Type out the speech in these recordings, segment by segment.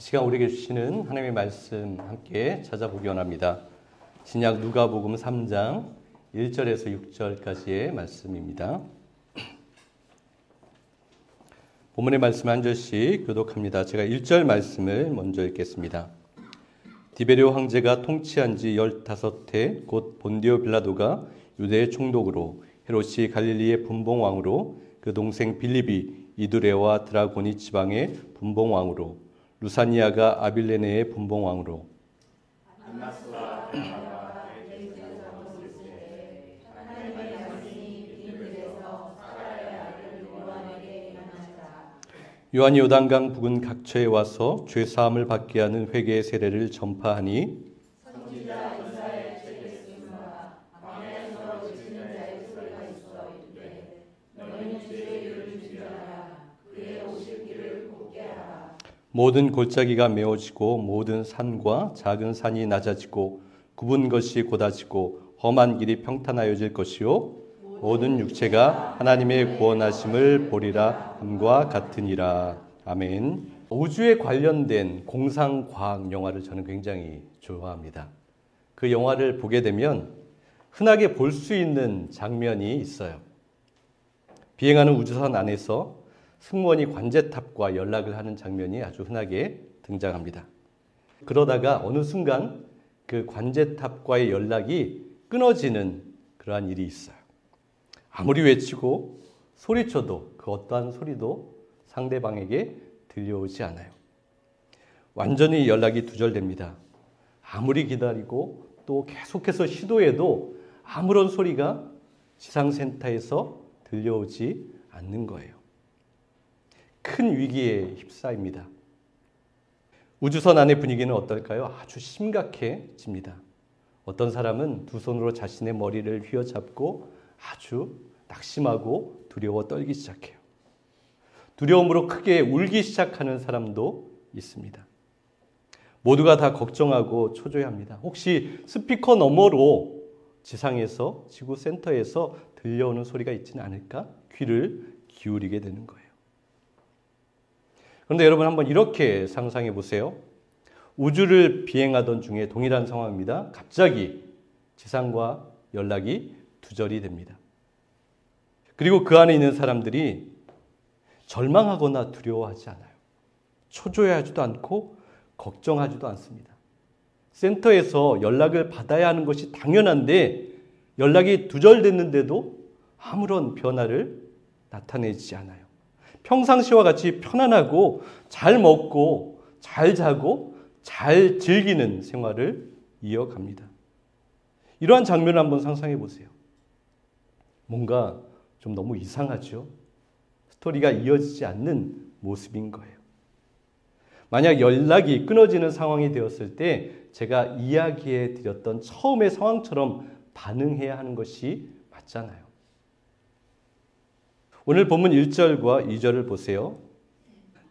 시간 우리에게 주시는 하나님의 말씀 함께 찾아보기 원합니다. 신약 누가복음 3장 1절에서 6절까지의 말씀입니다. 본문의 말씀 한 절씩 교독합니다. 제가 1절 말씀을 먼저 읽겠습니다. 디베리오 황제가 통치한 지 15해 곧 본디오 빌라도가 유대의 총독으로 헤롯이 갈릴리의 분봉왕으로 그 동생 빌립이 이두레와 드라고니 지방의 분봉왕으로 루사니아가 아빌레네의 분봉왕으로 요한이 요단강 부근 각처에 와서 죄사함을 받게 하는 회개의 세례를 전파하니 모든 골짜기가 메워지고 모든 산과 작은 산이 낮아지고 굽은 것이 곧아지고 험한 길이 평탄하여질 것이요 모든 육체가 하나님의 구원하심을 보리라 함과 같으니라. 아멘. 우주에 관련된 공상과학 영화를 저는 굉장히 좋아합니다. 그 영화를 보게 되면 흔하게 볼 수 있는 장면이 있어요. 비행하는 우주선 안에서 승무원이 관제탑과 연락을 하는 장면이 아주 흔하게 등장합니다. 그러다가 어느 순간 그 관제탑과의 연락이 끊어지는 그러한 일이 있어요. 아무리 외치고 소리쳐도 그 어떠한 소리도 상대방에게 들려오지 않아요. 완전히 연락이 두절됩니다. 아무리 기다리고 또 계속해서 시도해도 아무런 소리가 지상센터에서 들려오지 않는 거예요. 큰 위기에 휩싸입니다. 우주선 안의 분위기는 어떨까요? 아주 심각해집니다. 어떤 사람은 두 손으로 자신의 머리를 휘어잡고 아주 낙심하고 두려워 떨기 시작해요. 두려움으로 크게 울기 시작하는 사람도 있습니다. 모두가 다 걱정하고 초조해합니다. 혹시 스피커 너머로 지상에서 지구 센터에서 들려오는 소리가 있지는 않을까? 귀를 기울이게 되는 거예요. 그런데 여러분 한번 이렇게 상상해 보세요. 우주를 비행하던 중에 동일한 상황입니다. 갑자기 지상과 연락이 두절이 됩니다. 그리고 그 안에 있는 사람들이 절망하거나 두려워하지 않아요. 초조해하지도 않고 걱정하지도 않습니다. 센터에서 연락을 받아야 하는 것이 당연한데 연락이 두절됐는데도 아무런 변화를 나타내지 않아요. 평상시와 같이 편안하고 잘 먹고 잘 자고 잘 즐기는 생활을 이어갑니다. 이러한 장면을 한번 상상해 보세요. 뭔가 좀 너무 이상하죠? 스토리가 이어지지 않는 모습인 거예요. 만약 연락이 끊어지는 상황이 되었을 때 제가 이야기해 드렸던 처음의 상황처럼 반응해야 하는 것이 맞잖아요. 오늘 본문 1절과 2절을 보세요.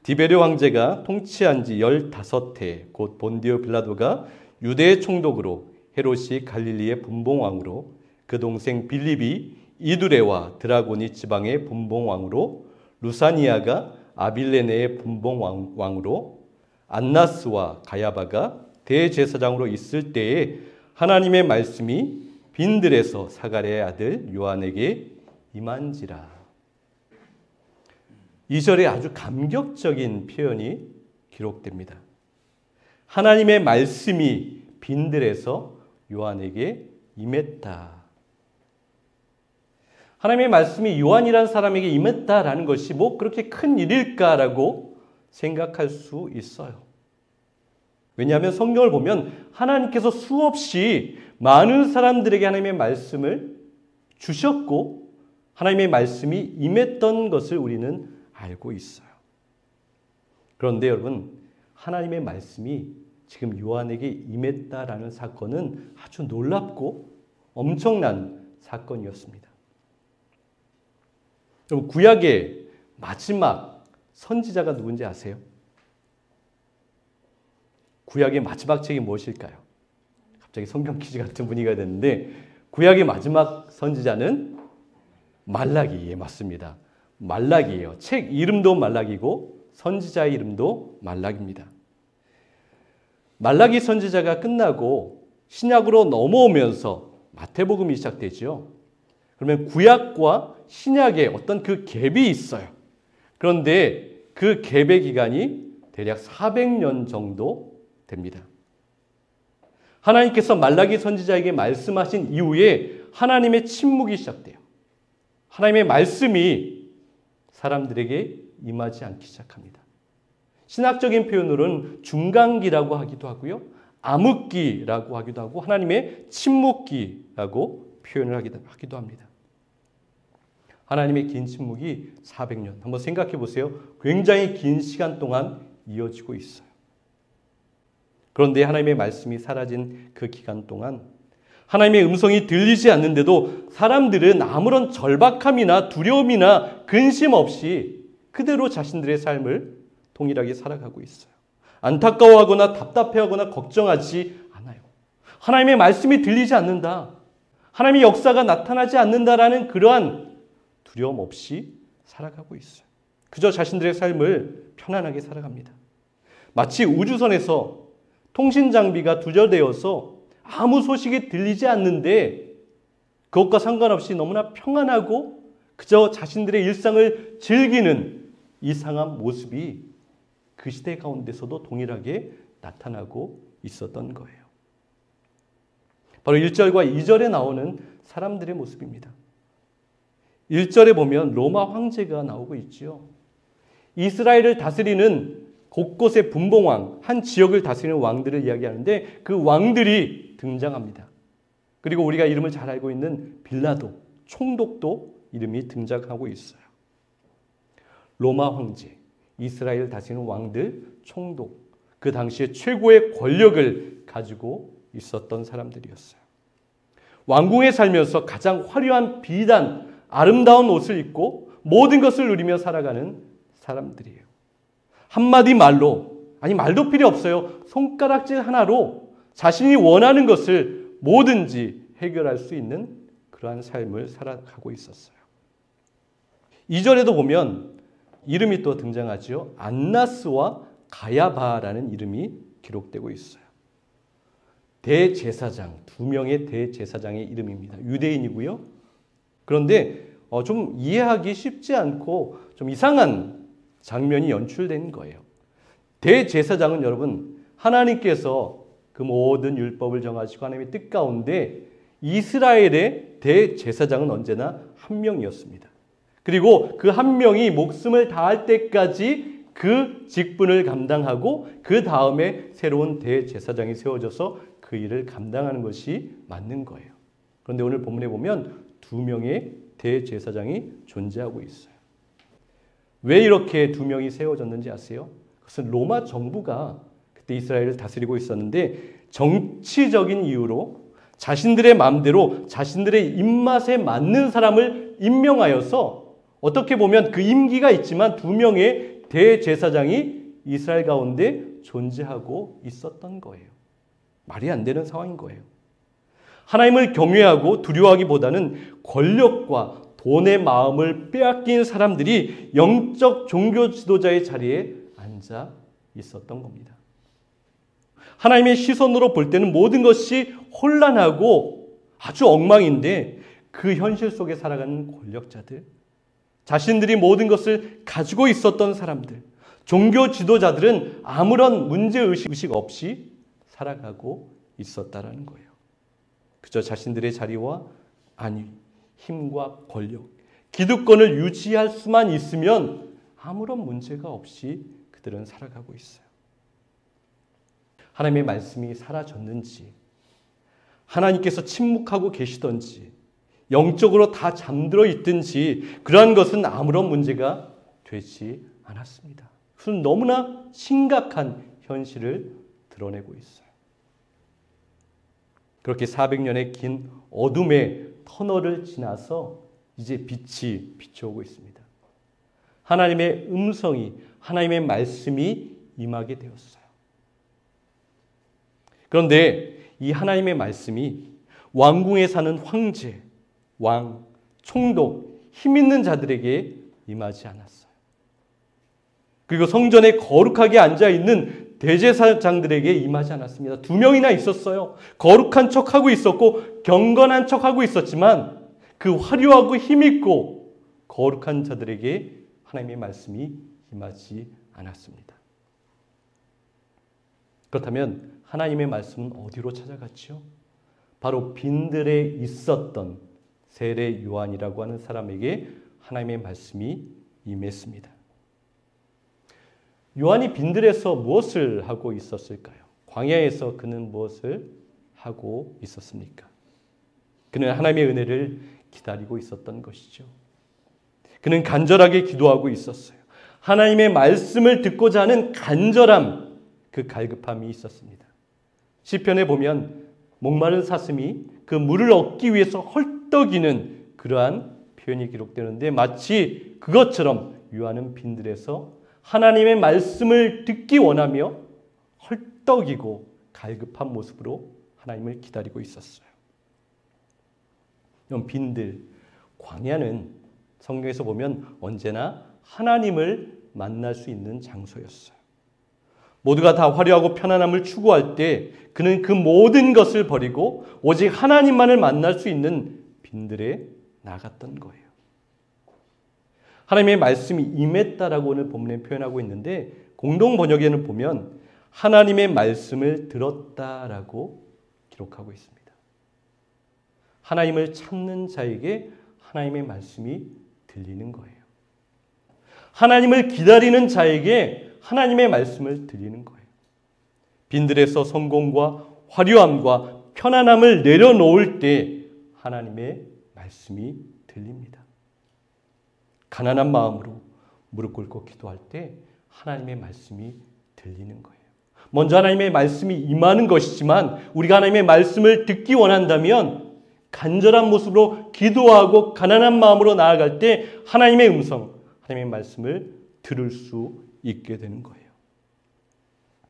디베리오 황제가 통치한 지 15해 곧 본디오 빌라도가 유대의 총독으로 헤롯이 갈릴리의 분봉왕으로 그 동생 빌립이 이두레와 드라고니 지방의 분봉왕으로 루사니아가 아빌레네의 분봉왕으로 안나스와 가야바가 대제사장으로 있을 때에 하나님의 말씀이 빈들에서 사가랴의 아들 요한에게 임한지라. 2절에 아주 감격적인 표현이 기록됩니다. 하나님의 말씀이 빈들에서 요한에게 임했다. 하나님의 말씀이 요한이라는 사람에게 임했다라는 것이 뭐 그렇게 큰 일일까라고 생각할 수 있어요. 왜냐하면 성경을 보면 하나님께서 수없이 많은 사람들에게 하나님의 말씀을 주셨고 하나님의 말씀이 임했던 것을 우리는 알고 있어요. 그런데 여러분, 하나님의 말씀이 지금 요한에게 임했다라는 사건은 아주 놀랍고 엄청난 사건이었습니다. 여러분, 구약의 마지막 선지자가 누군지 아세요? 구약의 마지막 책이 무엇일까요? 갑자기 성경 퀴즈 같은 분위기가 됐는데 구약의 마지막 선지자는 말라기에 맞습니다. 말라기예요. 책 이름도 말라기고 선지자의 이름도 말라기입니다. 말라기 선지자가 끝나고 신약으로 넘어오면서 마태복음이 시작되죠. 그러면 구약과 신약의 어떤 그 갭이 있어요. 그런데 그 갭의 기간이 대략 400년 정도 됩니다. 하나님께서 말라기 선지자에게 말씀하신 이후에 하나님의 침묵이 시작돼요. 하나님의 말씀이 사람들에게 임하지 않기 시작합니다. 신학적인 표현으로는 중간기라고 하기도 하고요. 암흑기라고 하기도 하고 하나님의 침묵기라고 표현을 하기도 합니다. 하나님의 긴 침묵이 400년. 한번 생각해 보세요. 굉장히 긴 시간 동안 이어지고 있어요. 그런데 하나님의 말씀이 사라진 그 기간 동안 하나님의 음성이 들리지 않는데도 사람들은 아무런 절박함이나 두려움이나 근심 없이 그대로 자신들의 삶을 동일하게 살아가고 있어요. 안타까워하거나 답답해하거나 걱정하지 않아요. 하나님의 말씀이 들리지 않는다. 하나님의 역사가 나타나지 않는다라는 그러한 두려움 없이 살아가고 있어요. 그저 자신들의 삶을 편안하게 살아갑니다. 마치 우주선에서 통신 장비가 두절되어서 아무 소식이 들리지 않는데 그것과 상관없이 너무나 평안하고 그저 자신들의 일상을 즐기는 이상한 모습이 그 시대 가운데서도 동일하게 나타나고 있었던 거예요. 바로 1절과 2절에 나오는 사람들의 모습입니다. 1절에 보면 로마 황제가 나오고 있지요. 이스라엘을 다스리는 곳곳의 분봉왕, 한 지역을 다스리는 왕들을 이야기하는데 그 왕들이 등장합니다. 그리고 우리가 이름을 잘 알고 있는 빌라도, 총독도 이름이 등장하고 있어요. 로마 황제, 이스라엘 다스리는 왕들, 총독, 그 당시에 최고의 권력을 가지고 있었던 사람들이었어요. 왕궁에 살면서 가장 화려한 비단, 아름다운 옷을 입고 모든 것을 누리며 살아가는 사람들이에요. 한마디 말로, 아니 말도 필요 없어요. 손가락질 하나로 자신이 원하는 것을 뭐든지 해결할 수 있는 그러한 삶을 살아가고 있었어요. 2절에도 보면 이름이 또 등장하죠. 안나스와 가야바라는 이름이 기록되고 있어요. 대제사장, 두 명의 대제사장의 이름입니다. 유대인이고요. 그런데 좀 이해하기 쉽지 않고 좀 이상한 장면이 연출된 거예요. 대제사장은 여러분 하나님께서 그 모든 율법을 정하시고 하나님의 뜻 가운데 이스라엘의 대제사장은 언제나 한 명이었습니다. 그리고 그 한 명이 목숨을 다할 때까지 그 직분을 감당하고 그 다음에 새로운 대제사장이 세워져서 그 일을 감당하는 것이 맞는 거예요. 그런데 오늘 본문에 보면 두 명의 대제사장이 존재하고 있어요. 왜 이렇게 두 명이 세워졌는지 아세요? 그것은 로마 정부가 그때 이스라엘을 다스리고 있었는데 정치적인 이유로 자신들의 마음대로 자신들의 입맛에 맞는 사람을 임명하여서 어떻게 보면 그 임기가 있지만 두 명의 대제사장이 이스라엘 가운데 존재하고 있었던 거예요. 말이 안 되는 상황인 거예요. 하나님을 경외하고 두려워하기보다는 권력과 돈의 마음을 빼앗긴 사람들이 영적 종교 지도자의 자리에 앉아 있었던 겁니다. 하나님의 시선으로 볼 때는 모든 것이 혼란하고 아주 엉망인데 그 현실 속에 살아가는 권력자들, 자신들이 모든 것을 가지고 있었던 사람들, 종교 지도자들은 아무런 문제의식 없이 살아가고 있었다라는 거예요. 그저 자신들의 자리와 안위, 힘과 권력, 기득권을 유지할 수만 있으면 아무런 문제가 없이 그들은 살아가고 있어요. 하나님의 말씀이 사라졌는지, 하나님께서 침묵하고 계시던지, 영적으로 다 잠들어 있든지 그러한 것은 아무런 문제가 되지 않았습니다. 그것은 너무나 심각한 현실을 드러내고 있어요. 그렇게 400년의 긴 어둠의 터널을 지나서 이제 빛이 비춰오고 있습니다. 하나님의 음성이, 하나님의 말씀이 임하게 되었어요. 그런데 이 하나님의 말씀이 왕궁에 사는 황제, 왕, 총독, 힘 있는 자들에게 임하지 않았어요. 그리고 성전에 거룩하게 앉아있는 대제사장들에게 임하지 않았습니다. 2명이나 있었어요. 거룩한 척하고 있었고 경건한 척하고 있었지만 그 화려하고 힘있고 거룩한 자들에게 하나님의 말씀이 임하지 않았습니다. 그렇다면 하나님의 말씀은 어디로 찾아갔죠? 바로 빈들에 있었던 세례 요한이라고 하는 사람에게 하나님의 말씀이 임했습니다. 요한이 빈들에서 무엇을 하고 있었을까요? 광야에서 그는 무엇을 하고 있었습니까? 그는 하나님의 은혜를 기다리고 있었던 것이죠. 그는 간절하게 기도하고 있었어요. 하나님의 말씀을 듣고자 하는 간절함, 그 갈급함이 있었습니다. 시편에 보면 목마른 사슴이 그 물을 얻기 위해서 헐떡이는 그러한 표현이 기록되는데 마치 그것처럼 요한은 빈들에서 하나님의 말씀을 듣기 원하며 헐떡이고 갈급한 모습으로 하나님을 기다리고 있었어요. 이런 빈들, 광야는 성경에서 보면 언제나 하나님을 만날 수 있는 장소였어요. 모두가 다 화려하고 편안함을 추구할 때 그는 그 모든 것을 버리고 오직 하나님만을 만날 수 있는 빈들에 나갔던 거예요. 하나님의 말씀이 임했다라고 오늘 본문에 표현하고 있는데 공동 번역에는 보면 하나님의 말씀을 들었다라고 기록하고 있습니다. 하나님을 찾는 자에게 하나님의 말씀이 들리는 거예요. 하나님을 기다리는 자에게 하나님의 말씀을 들리는 거예요. 빈들에서 성공과 화려함과 편안함을 내려놓을 때 하나님의 말씀이 들립니다. 가난한 마음으로 무릎 꿇고 기도할 때 하나님의 말씀이 들리는 거예요. 먼저 하나님의 말씀이 임하는 것이지만 우리가 하나님의 말씀을 듣기 원한다면 간절한 모습으로 기도하고 가난한 마음으로 나아갈 때 하나님의 음성, 하나님의 말씀을 들을 수 있게 되는 거예요.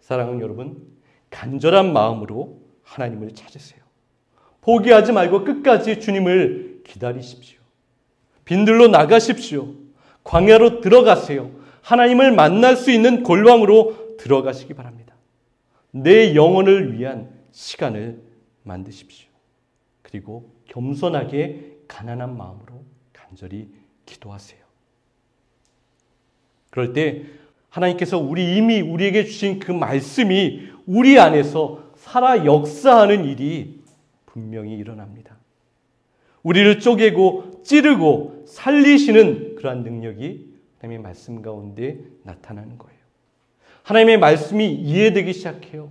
사랑하는 여러분, 간절한 마음으로 하나님을 찾으세요. 포기하지 말고 끝까지 주님을 기다리십시오. 빈들로 나가십시오. 광야로 들어가세요. 하나님을 만날 수 있는 골방으로 들어가시기 바랍니다. 내 영혼을 위한 시간을 만드십시오. 그리고 겸손하게 가난한 마음으로 간절히 기도하세요. 그럴 때 하나님께서 이미 우리에게 주신 그 말씀이 우리 안에서 살아 역사하는 일이 분명히 일어납니다. 우리를 쪼개고 찌르고 살리시는 그러한 능력이 하나님의 말씀 가운데 나타나는 거예요. 하나님의 말씀이 이해되기 시작해요.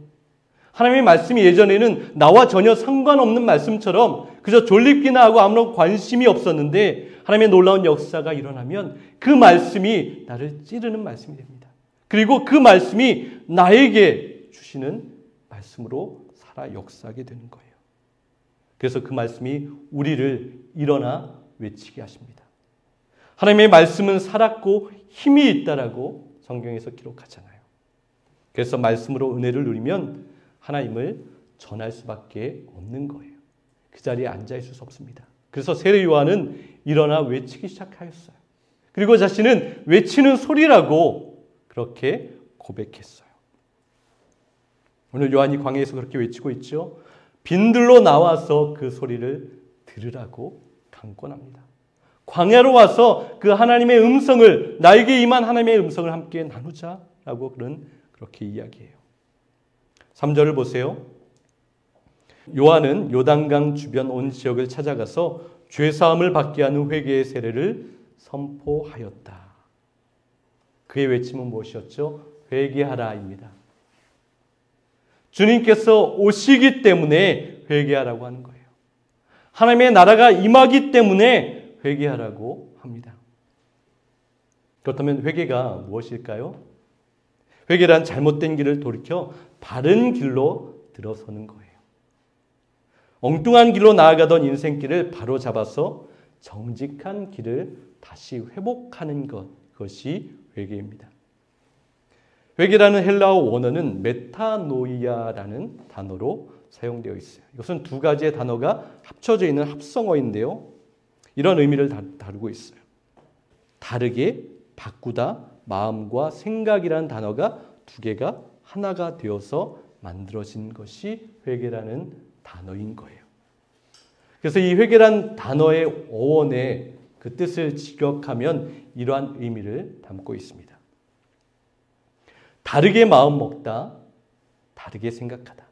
하나님의 말씀이 예전에는 나와 전혀 상관없는 말씀처럼 그저 졸립기나 하고 아무런 관심이 없었는데 하나님의 놀라운 역사가 일어나면 그 말씀이 나를 찌르는 말씀이 됩니다. 그리고 그 말씀이 나에게 주시는 말씀으로 살아 역사하게 되는 거예요. 그래서 그 말씀이 우리를 일어나 외치게 하십니다. 하나님의 말씀은 살았고 힘이 있다라고 성경에서 기록하잖아요. 그래서 말씀으로 은혜를 누리면 하나님을 전할 수밖에 없는 거예요. 그 자리에 앉아 있을 수 없습니다. 그래서 세례 요한은 일어나 외치기 시작하였어요. 그리고 자신은 외치는 소리라고 그렇게 고백했어요. 오늘 요한이 광야에서 그렇게 외치고 있죠. 빈들로 나와서 그 소리를 들으라고 강권합니다. 광야로 와서 그 하나님의 음성을 나에게 임한 하나님의 음성을 함께 나누자라고 그렇게 이야기해요. 3절을 보세요. 요한은 요단강 주변 온 지역을 찾아가서 죄사함을 받게 하는 회개의 세례를 선포하였다. 그의 외침은 무엇이었죠? 회개하라입니다. 주님께서 오시기 때문에 회개하라고 하는 거예요. 하나님의 나라가 임하기 때문에 회개하라고 합니다. 그렇다면 회개가 무엇일까요? 회개란 잘못된 길을 돌이켜 바른 길로 들어서는 거예요. 엉뚱한 길로 나아가던 인생길을 바로 잡아서 정직한 길을 다시 회복하는 것, 그것이 회개입니다. 회개라는 헬라어 원어는 메타노이아라는 단어로 사용되어 있어요. 이것은 두 가지의 단어가 합쳐져 있는 합성어인데요. 이런 의미를 다루고 있어요. 다르게 바꾸다, 마음과 생각이라는 단어가 두 개가 하나가 되어서 만들어진 것이 회개라는 단어인 거예요. 그래서 이 회개란 단어의 어원의 그 뜻을 직역하면 이러한 의미를 담고 있습니다. 다르게 마음 먹다, 다르게 생각하다.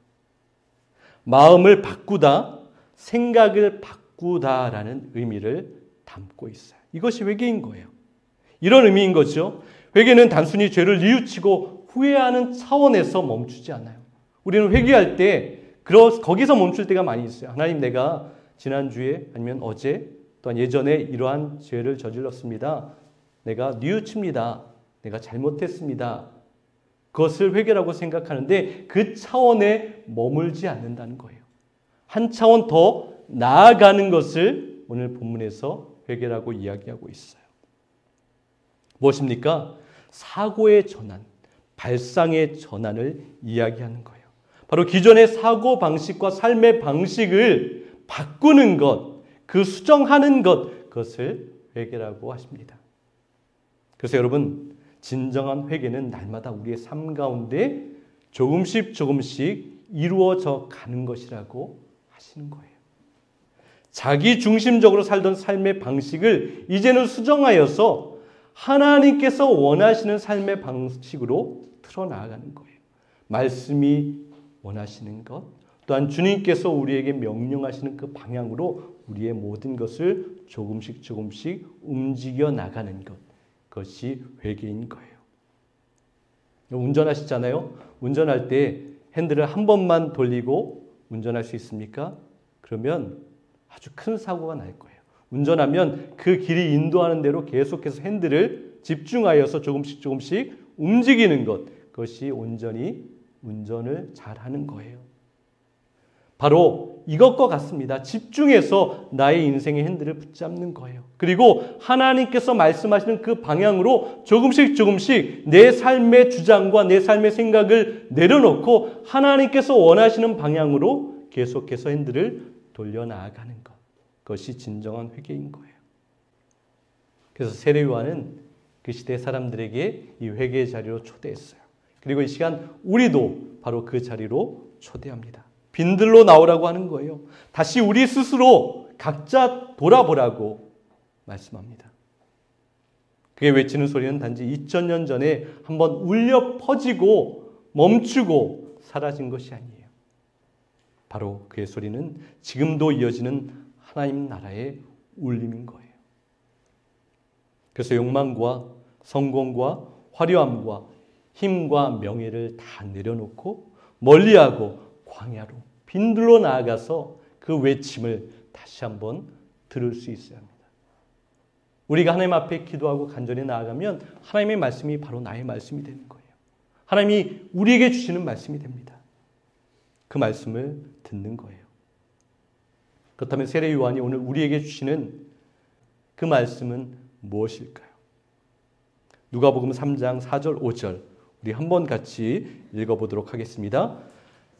마음을 바꾸다, 생각을 바꾸다라는 의미를 담고 있어요. 이것이 회개인 거예요. 이런 의미인 거죠. 회개는 단순히 죄를 뉘우치고 후회하는 차원에서 멈추지 않아요. 우리는 회개할 때 거기서 멈출 때가 많이 있어요. 하나님, 내가 지난주에 아니면 어제 또한 예전에 이러한 죄를 저질렀습니다. 내가 뉘우칩니다. 내가 잘못했습니다. 그것을 회개라고 생각하는데 그 차원에 머물지 않는다는 거예요. 한 차원 더 나아가는 것을 오늘 본문에서 회개라고 이야기하고 있어요. 무엇입니까? 사고의 전환, 발상의 전환을 이야기하는 거예요. 바로 기존의 사고 방식과 삶의 방식을 바꾸는 것, 그 수정하는 것, 그것을 회개라고 하십니다. 그래서 여러분, 진정한 회개는 날마다 우리의 삶 가운데 조금씩 이루어져 가는 것이라고 하시는 거예요. 자기 중심적으로 살던 삶의 방식을 이제는 수정하여서 하나님께서 원하시는 삶의 방식으로 틀어나가는 거예요. 말씀이 원하시는 것, 또한 주님께서 우리에게 명령하시는 그 방향으로 우리의 모든 것을 조금씩 움직여 나가는 것, 그것이 회개인 거예요. 운전하시잖아요. 운전할 때 핸들을 한 번만 돌리고 운전할 수 있습니까? 그러면 아주 큰 사고가 날 거예요. 운전하면 그 길이 인도하는 대로 계속해서 핸들을 집중하여서 조금씩 움직이는 것, 그것이 온전히 운전을 잘하는 거예요. 바로 이것과 같습니다. 집중해서 나의 인생의 핸들을 붙잡는 거예요. 그리고 하나님께서 말씀하시는 그 방향으로 조금씩 내 삶의 주장과 내 삶의 생각을 내려놓고 하나님께서 원하시는 방향으로 계속해서 핸들을 돌려나가는 것. 그것이 진정한 회개인 거예요. 그래서 세례 요한은 그 시대 사람들에게 이 회개의 자리로 초대했어요. 그리고 이 시간 우리도 바로 그 자리로 초대합니다. 빈들로 나오라고 하는 거예요. 다시 우리 스스로 각자 돌아보라고 말씀합니다. 그게 외치는 소리는 단지 2000년 전에 한번 울려 퍼지고 멈추고 사라진 것이 아니에요. 바로 그의 소리는 지금도 이어지는 하나님 나라의 울림인 거예요. 그래서 욕망과 성공과 화려함과 힘과 명예를 다 내려놓고 멀리하고 광야로 빈들로 나아가서 그 외침을 다시 한번 들을 수 있어야 합니다. 우리가 하나님 앞에 기도하고 간절히 나아가면 하나님의 말씀이 바로 나의 말씀이 되는 거예요. 하나님이 우리에게 주시는 말씀이 됩니다. 그 말씀을 듣는 거예요. 그렇다면 세례 요한이 오늘 우리에게 주시는 그 말씀은 무엇일까요? 누가복음 3장 4절 5절 우리 한번 같이 읽어보도록 하겠습니다.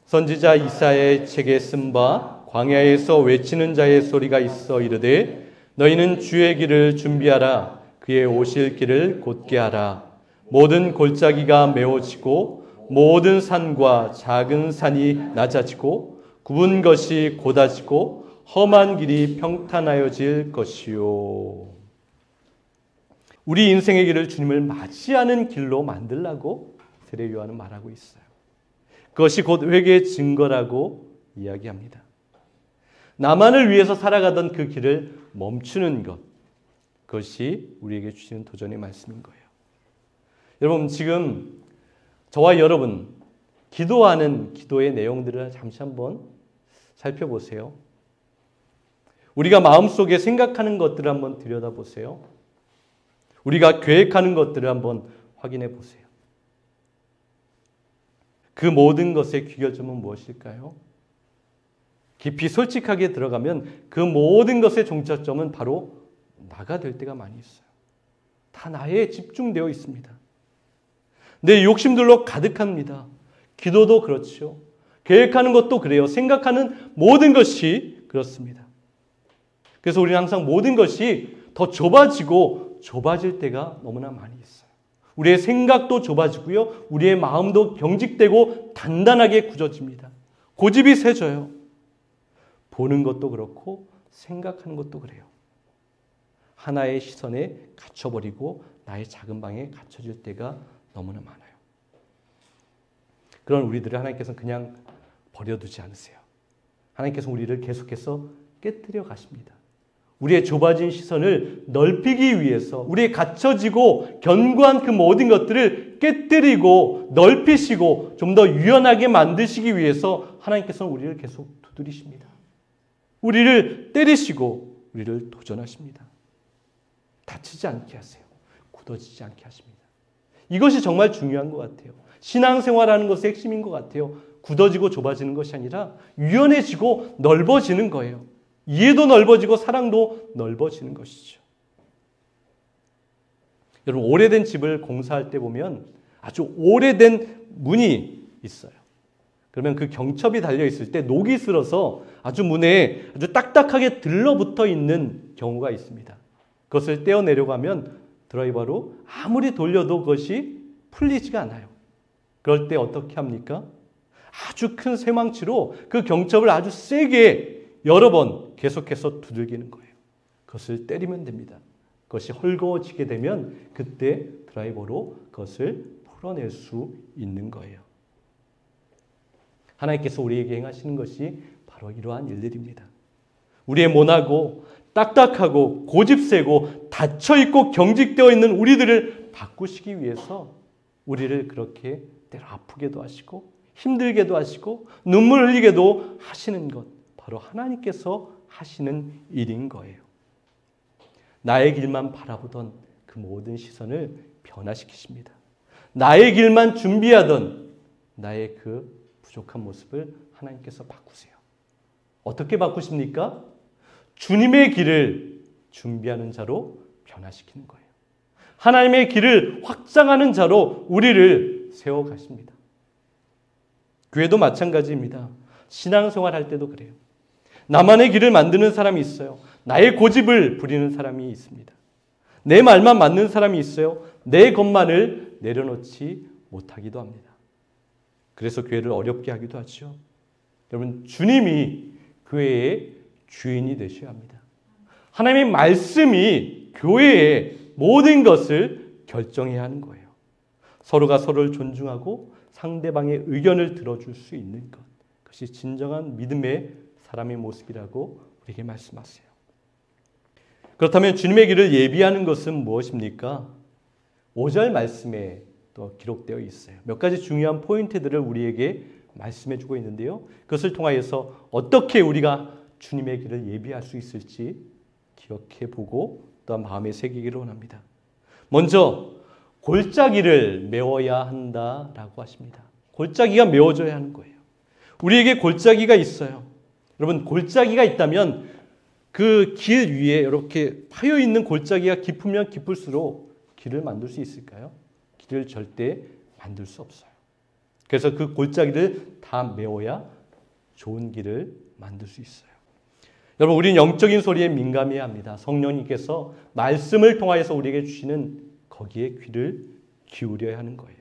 선지자 이사야의 책에 쓴 바 광야에서 외치는 자의 소리가 있어 이르되 너희는 주의 길을 준비하라. 그의 오실 길을 곧게 하라. 모든 골짜기가 메워지고 모든 산과 작은 산이 낮아지고 굽은 것이 곧아지고 험한 길이 평탄하여질 것이요. 우리 인생의 길을 주님을 맞이하는 길로 만들라고 세례 요한은 말하고 있어요. 그것이 곧 회개의 증거라고 이야기합니다. 나만을 위해서 살아가던 그 길을 멈추는 것, 그것이 우리에게 주시는 도전의 말씀인 거예요. 여러분, 지금 저와 여러분 기도하는 기도의 내용들을 잠시 한번 살펴보세요. 우리가 마음속에 생각하는 것들을 한번 들여다보세요. 우리가 계획하는 것들을 한번 확인해 보세요. 그 모든 것의 귀결점은 무엇일까요? 깊이 솔직하게 들어가면 그 모든 것의 종착점은 바로 나가 될 때가 많이 있어요. 다 나에 집중되어 있습니다. 내 욕심들로 가득합니다. 기도도 그렇죠. 계획하는 것도 그래요. 생각하는 모든 것이 그렇습니다. 그래서 우리는 항상 모든 것이 더 좁아지고 좁아질 때가 너무나 많이 있어요. 우리의 생각도 좁아지고요. 우리의 마음도 경직되고 단단하게 굳어집니다. 고집이 세져요. 보는 것도 그렇고 생각하는 것도 그래요. 하나의 시선에 갇혀버리고 나의 작은 방에 갇혀질 때가 너무나 많아요. 그런 우리들을 하나님께서는 그냥 버려두지 않으세요. 하나님께서 우리를 계속해서 깨뜨려 가십니다. 우리의 좁아진 시선을 넓히기 위해서 우리의 갇혀지고 견고한 그 모든 것들을 깨뜨리고 넓히시고 좀 더 유연하게 만드시기 위해서 하나님께서는 우리를 계속 두드리십니다. 우리를 때리시고 우리를 도전하십니다. 다치지 않게 하세요. 굳어지지 않게 하십니다. 이것이 정말 중요한 것 같아요. 신앙생활하는 것의 핵심인 것 같아요. 굳어지고 좁아지는 것이 아니라 유연해지고 넓어지는 거예요. 이해도 넓어지고 사랑도 넓어지는 것이죠. 여러분, 오래된 집을 공사할 때 보면 아주 오래된 문이 있어요. 그러면 그 경첩이 달려있을 때 녹이 슬어서 아주 문에 아주 딱딱하게 들러붙어 있는 경우가 있습니다. 그것을 떼어내려고 하면 드라이버로 아무리 돌려도 그것이 풀리지가 않아요. 그럴 때 어떻게 합니까? 아주 큰 쇠망치로 그 경첩을 아주 세게 여러 번 계속해서 두들기는 거예요. 그것을 때리면 됩니다. 그것이 헐거워지게 되면 그때 드라이버로 그것을 풀어낼 수 있는 거예요. 하나님께서 우리에게 행하시는 것이 바로 이러한 일들입니다. 우리의 모나고 딱딱하고 고집세고 닫혀있고 경직되어 있는 우리들을 바꾸시기 위해서 우리를 그렇게 때로 아프게도 하시고 힘들게도 하시고 눈물 흘리게도 하시는 것, 바로 하나님께서 하시는 일인 거예요. 나의 길만 바라보던 그 모든 시선을 변화시키십니다. 나의 길만 준비하던 나의 그 부족한 모습을 하나님께서 바꾸세요. 어떻게 바꾸십니까? 주님의 길을 준비하는 자로 변화시키는 거예요. 하나님의 길을 확장하는 자로 우리를 세워가십니다. 교회도 마찬가지입니다. 신앙생활 할 때도 그래요. 나만의 길을 만드는 사람이 있어요. 나의 고집을 부리는 사람이 있습니다. 내 말만 맞는 사람이 있어요. 내 것만을 내려놓지 못하기도 합니다. 그래서 교회를 어렵게 하기도 하죠. 여러분, 주님이 교회의 주인이 되셔야 합니다. 하나님의 말씀이 교회의 모든 것을 결정해야 하는 거예요. 서로가 서로를 존중하고 상대방의 의견을 들어줄 수 있는 것. 그것이 진정한 믿음의 사람의 모습이라고 우리에게 말씀하세요. 그렇다면 주님의 길을 예비하는 것은 무엇입니까? 5절 말씀에 또 기록되어 있어요. 몇 가지 중요한 포인트들을 우리에게 말씀해 주고 있는데요. 그것을 통하여서 어떻게 우리가 주님의 길을 예비할 수 있을지 기억해 보고 또한 마음에 새기기를 원합니다. 먼저 골짜기를 메워야 한다라고 하십니다. 골짜기가 메워져야 하는 거예요. 우리에게 골짜기가 있어요. 여러분, 골짜기가 있다면 그 길 위에 이렇게 파여 있는 골짜기가 깊으면 깊을수록 길을 만들 수 있을까요? 길을 절대 만들 수 없어요. 그래서 그 골짜기를 다 메워야 좋은 길을 만들 수 있어요. 여러분, 우리는 영적인 소리에 민감해야 합니다. 성령님께서 말씀을 통하여서 우리에게 주시는 거기에 귀를 기울여야 하는 거예요.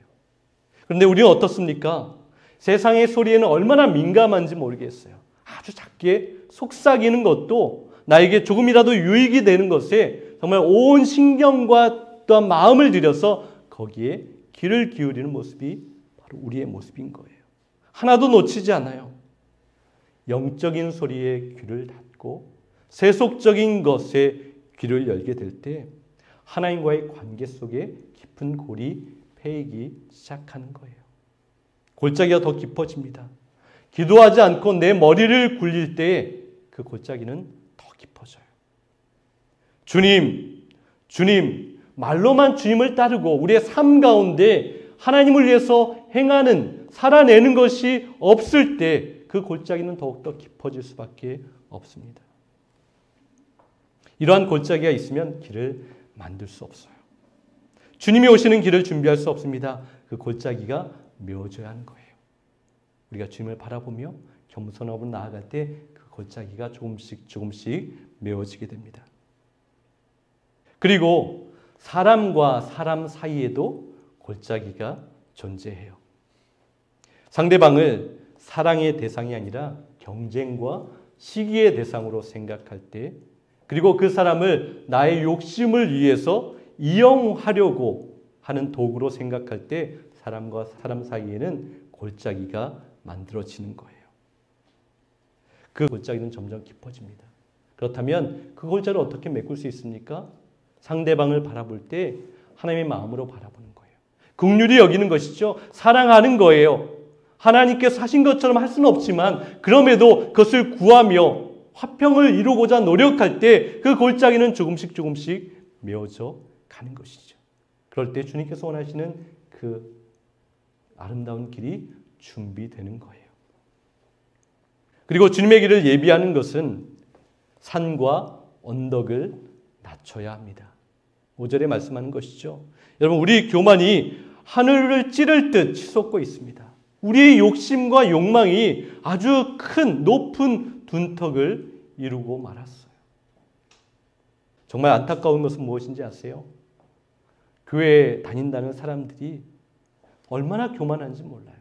그런데 우리는 어떻습니까? 세상의 소리에는 얼마나 민감한지 모르겠어요. 아주 작게 속삭이는 것도 나에게 조금이라도 유익이 되는 것에 정말 온 신경과 또한 마음을 들여서 거기에 귀를 기울이는 모습이 바로 우리의 모습인 거예요. 하나도 놓치지 않아요. 영적인 소리에 귀를 닫고 세속적인 것에 귀를 열게 될 때 하나님과의 관계 속에 깊은 골이 패이기 시작하는 거예요. 골짜기가 더 깊어집니다. 기도하지 않고 내 머리를 굴릴 때 그 골짜기는 더 깊어져요. 주님, 말로만 주님을 따르고 우리의 삶 가운데 하나님을 위해서 행하는, 살아내는 것이 없을 때 그 골짜기는 더욱더 깊어질 수밖에 없습니다. 이러한 골짜기가 있으면 길을 만들 수 없어요. 주님이 오시는 길을 준비할 수 없습니다. 그 골짜기가 메워져야 하는 거예요. 우리가 주님을 바라보며 겸손하고 나아갈 때 그 골짜기가 조금씩 메워지게 됩니다. 그리고 사람과 사람 사이에도 골짜기가 존재해요. 상대방을 사랑의 대상이 아니라 경쟁과 시기의 대상으로 생각할 때, 그리고 그 사람을 나의 욕심을 위해서 이용하려고 하는 도구로 생각할 때 사람과 사람 사이에는 골짜기가 만들어지는 거예요. 그 골짜기는 점점 깊어집니다. 그렇다면 그 골짜기를 어떻게 메꿀 수 있습니까? 상대방을 바라볼 때 하나님의 마음으로 바라보는 거예요. 긍휼히 여기는 것이죠. 사랑하는 거예요. 하나님께서 하신 것처럼 할 수는 없지만 그럼에도 그것을 구하며 화평을 이루고자 노력할 때 그 골짜기는 조금씩 메워져 가는 것이죠. 그럴 때 주님께서 원하시는 그 아름다운 길이 준비되는 거예요. 그리고 주님의 길을 예비하는 것은 산과 언덕을 낮춰야 합니다. 5절에 말씀하는 것이죠. 여러분, 우리 교만이 하늘을 찌를 듯 치솟고 있습니다. 우리의 욕심과 욕망이 아주 큰 높은 둔턱을 이루고 말았어요. 정말 안타까운 것은 무엇인지 아세요? 교회에 다닌다는 사람들이 얼마나 교만한지 몰라요.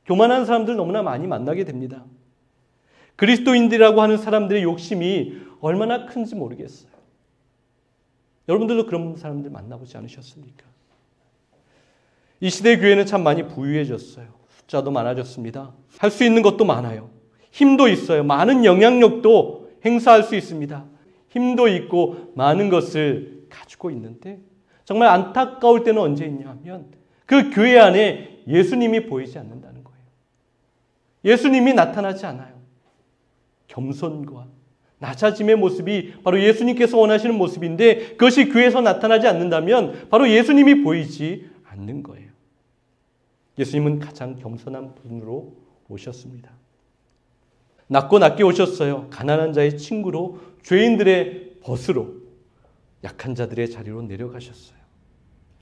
교만한 사람들 너무나 많이 만나게 됩니다. 그리스도인들이라고 하는 사람들의 욕심이 얼마나 큰지 모르겠어요. 여러분들도 그런 사람들 만나보지 않으셨습니까? 이 시대 교회는 참 많이 부유해졌어요. 숫자도 많아졌습니다. 할 수 있는 것도 많아요. 힘도 있어요. 많은 영향력도 행사할 수 있습니다. 힘도 있고 많은 것을 가지고 있는데 정말 안타까울 때는 언제 있냐 하면 그 교회 안에 예수님이 보이지 않는다는 거예요. 예수님이 나타나지 않아요. 겸손과 낮아짐의 모습이 바로 예수님께서 원하시는 모습인데 그것이 교회에서 나타나지 않는다면 바로 예수님이 보이지 않는 거예요. 예수님은 가장 겸손한 분으로 오셨습니다. 낮고 낮게 오셨어요. 가난한 자의 친구로, 죄인들의 벗으로, 약한 자들의 자리로 내려가셨어요.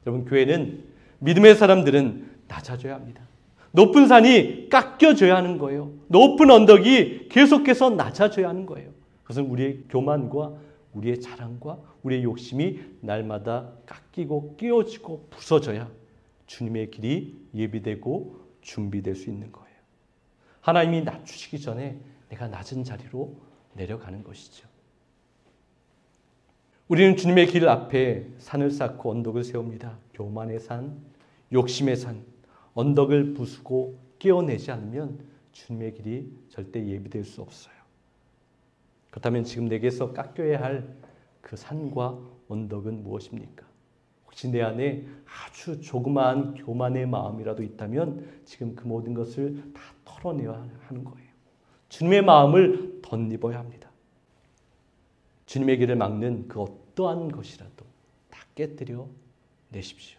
여러분, 교회는 믿음의 사람들은 낮아져야 합니다. 높은 산이 깎여져야 하는 거예요. 높은 언덕이 계속해서 낮아져야 하는 거예요. 그것은 우리의 교만과 우리의 자랑과 우리의 욕심이 날마다 깎이고 끼워지고 부서져야 주님의 길이 예비되고 준비될 수 있는 거예요. 하나님이 낮추시기 전에 내가 낮은 자리로 내려가는 것이죠. 우리는 주님의 길 앞에 산을 쌓고 언덕을 세웁니다. 교만의 산, 욕심의 산, 언덕을 부수고 끼워내지 않으면 주님의 길이 절대 예비될 수 없어요. 그렇다면 지금 내게서 깎여야 할 그 산과 언덕은 무엇입니까? 혹시 내 안에 아주 조그마한 교만의 마음이라도 있다면 지금 그 모든 것을 다 털어내야 하는 거예요. 주님의 마음을 덧입어야 합니다. 주님의 길을 막는 그 어떠한 것이라도 다 깨뜨려 내십시오.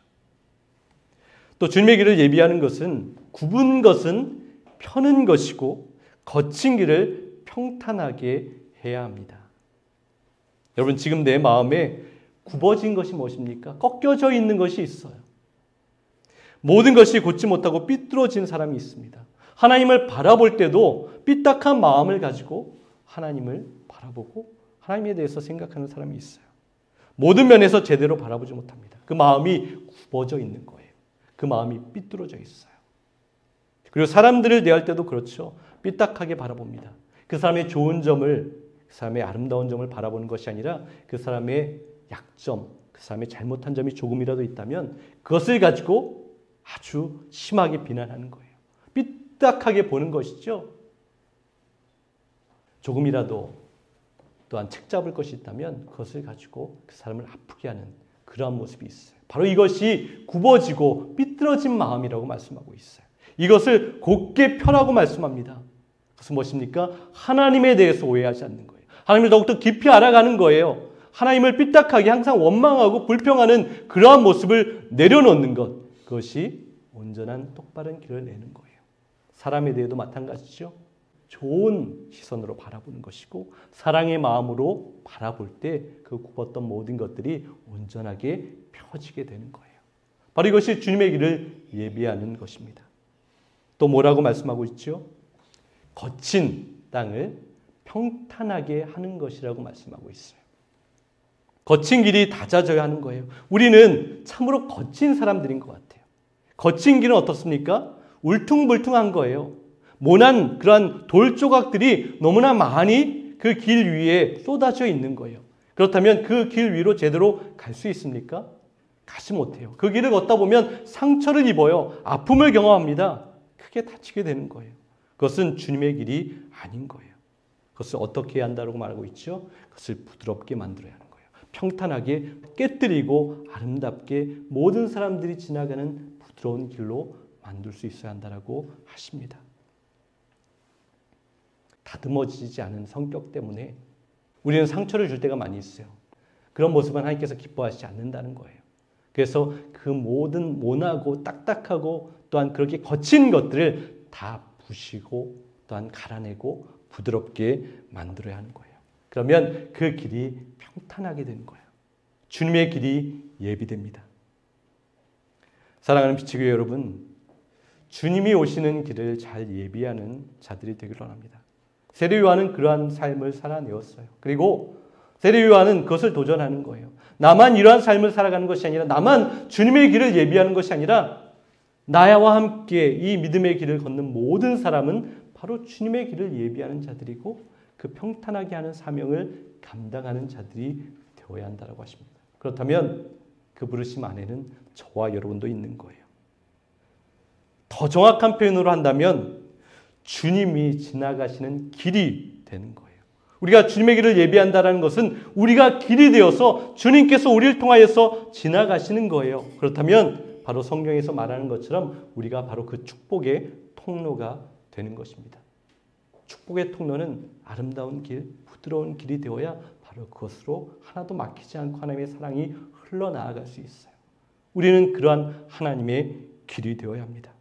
또 주님의 길을 예비하는 것은 굽은 것은 펴는 것이고 거친 길을 평탄하게 해야 합니다. 여러분, 지금 내 마음에 굽어진 것이 무엇입니까? 꺾여져 있는 것이 있어요. 모든 것이 곧지 못하고 삐뚤어진 사람이 있습니다. 하나님을 바라볼 때도 삐딱한 마음을 가지고 하나님을 바라보고 하나님에 대해서 생각하는 사람이 있어요. 모든 면에서 제대로 바라보지 못합니다. 그 마음이 굽어져 있는 거예요. 그 마음이 삐뚤어져 있어요. 그리고 사람들을 대할 때도 그렇죠. 삐딱하게 바라봅니다. 그 사람의 좋은 점을, 그 사람의 아름다운 점을 바라보는 것이 아니라 그 사람의 약점, 그 사람의 잘못한 점이 조금이라도 있다면 그것을 가지고 아주 심하게 비난하는 거예요. 삐딱하게 보는 것이죠. 조금이라도 또한 책 잡을 것이 있다면 그것을 가지고 그 사람을 아프게 하는 그러한 모습이 있어요. 바로 이것이 굽어지고 삐뚤어진 마음이라고 말씀하고 있어요. 이것을 곧게 펴라고 말씀합니다. 그것은 무엇입니까? 하나님에 대해서 오해하지 않는 거예요. 하나님을 더욱더 깊이 알아가는 거예요. 하나님을 삐딱하게 항상 원망하고 불평하는 그러한 모습을 내려놓는 것. 그것이 온전한 똑바른 길을 내는 거예요. 사람에 대해도 마찬가지죠. 좋은 시선으로 바라보는 것이고 사랑의 마음으로 바라볼 때 그 굽었던 모든 것들이 온전하게 펴지게 되는 거예요. 바로 이것이 주님의 길을 예비하는 것입니다. 또 뭐라고 말씀하고 있죠? 거친 땅을 평탄하게 하는 것이라고 말씀하고 있어요. 거친 길이 다져져야 하는 거예요. 우리는 참으로 거친 사람들인 것 같아요. 거친 길은 어떻습니까? 울퉁불퉁한 거예요. 모난 그러한 돌 조각들이 너무나 많이 그 길 위에 쏟아져 있는 거예요. 그렇다면 그 길 위로 제대로 갈 수 있습니까? 가지 못해요. 그 길을 걷다 보면 상처를 입어요. 아픔을 경험합니다. 크게 다치게 되는 거예요. 그것은 주님의 길이 아닌 거예요. 그것을 어떻게 해야 한다고 말하고 있죠? 그것을 부드럽게 만들어야 하는 거예요. 평탄하게 깨뜨리고 아름답게 모든 사람들이 지나가는 부드러운 길로 만들 수 있어야 한다고 하십니다. 다듬어지지 않은 성격 때문에 우리는 상처를 줄 때가 많이 있어요. 그런 모습은 하나님께서 기뻐하시지 않는다는 거예요. 그래서 그 모든 모나고 딱딱하고 또한 그렇게 거친 것들을 다 부시고 또한 갈아내고 부드럽게 만들어야 하는 거예요. 그러면 그 길이 평탄하게 되는 거예요. 주님의 길이 예비됩니다. 사랑하는 비치교회 여러분, 주님이 오시는 길을 잘 예비하는 자들이 되기를 원합니다. 세례 요한은 그러한 삶을 살아내었어요. 그리고 세례 요한은 그것을 도전하는 거예요. 나만 이러한 삶을 살아가는 것이 아니라, 나만 주님의 길을 예비하는 것이 아니라 나와 함께 이 믿음의 길을 걷는 모든 사람은 바로 주님의 길을 예비하는 자들이고 그 평탄하게 하는 사명을 감당하는 자들이 되어야 한다고 하십니다. 그렇다면 그 부르심 안에는 저와 여러분도 있는 거예요. 더 정확한 표현으로 한다면 주님이 지나가시는 길이 되는 거예요. 우리가 주님의 길을 예비한다는 것은 우리가 길이 되어서 주님께서 우리를 통하여서 지나가시는 거예요. 그렇다면 바로 성경에서 말하는 것처럼 우리가 바로 그 축복의 통로가 되는 것입니다. 축복의 통로는 아름다운 길, 부드러운 길이 되어야 바로 그것으로 하나도 막히지 않고 하나님의 사랑이 흘러나아갈 수 있어요. 우리는 그러한 하나님의 길이 되어야 합니다.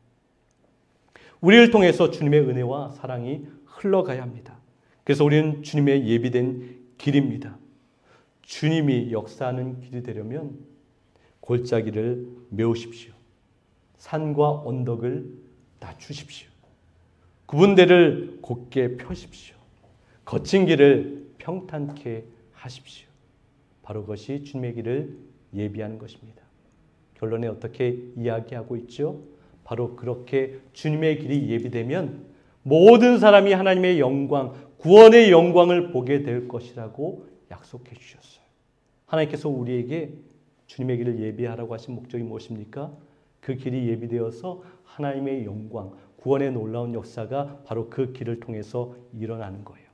우리를 통해서 주님의 은혜와 사랑이 흘러가야 합니다. 그래서 우리는 주님의 예비된 길입니다. 주님이 역사하는 길이 되려면 골짜기를 메우십시오. 산과 언덕을 낮추십시오. 구분대를 곧게 펴십시오. 거친 길을 평탄케 하십시오. 바로 그것이 주님의 길을 예비하는 것입니다. 결론에 어떻게 이야기하고 있죠? 바로 그렇게 주님의 길이 예비되면 모든 사람이 하나님의 영광, 구원의 영광을 보게 될 것이라고 약속해 주셨어요. 하나님께서 우리에게 주님의 길을 예비하라고 하신 목적이 무엇입니까? 그 길이 예비되어서 하나님의 영광, 구원의 놀라운 역사가 바로 그 길을 통해서 일어나는 거예요.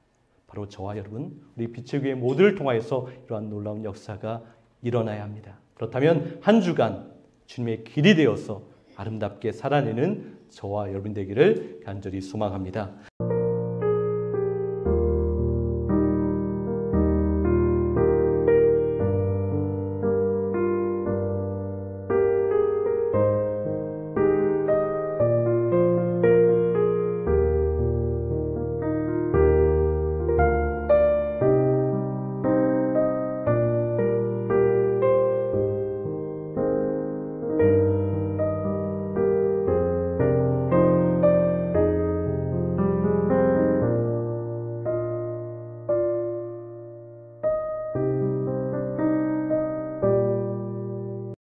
바로 저와 여러분, 우리 빛의 교회 모두를 통하여서 이러한 놀라운 역사가 일어나야 합니다. 그렇다면 한 주간 주님의 길이 되어서 아름답게 살아내는 저와 여러분 되기를 간절히 소망합니다.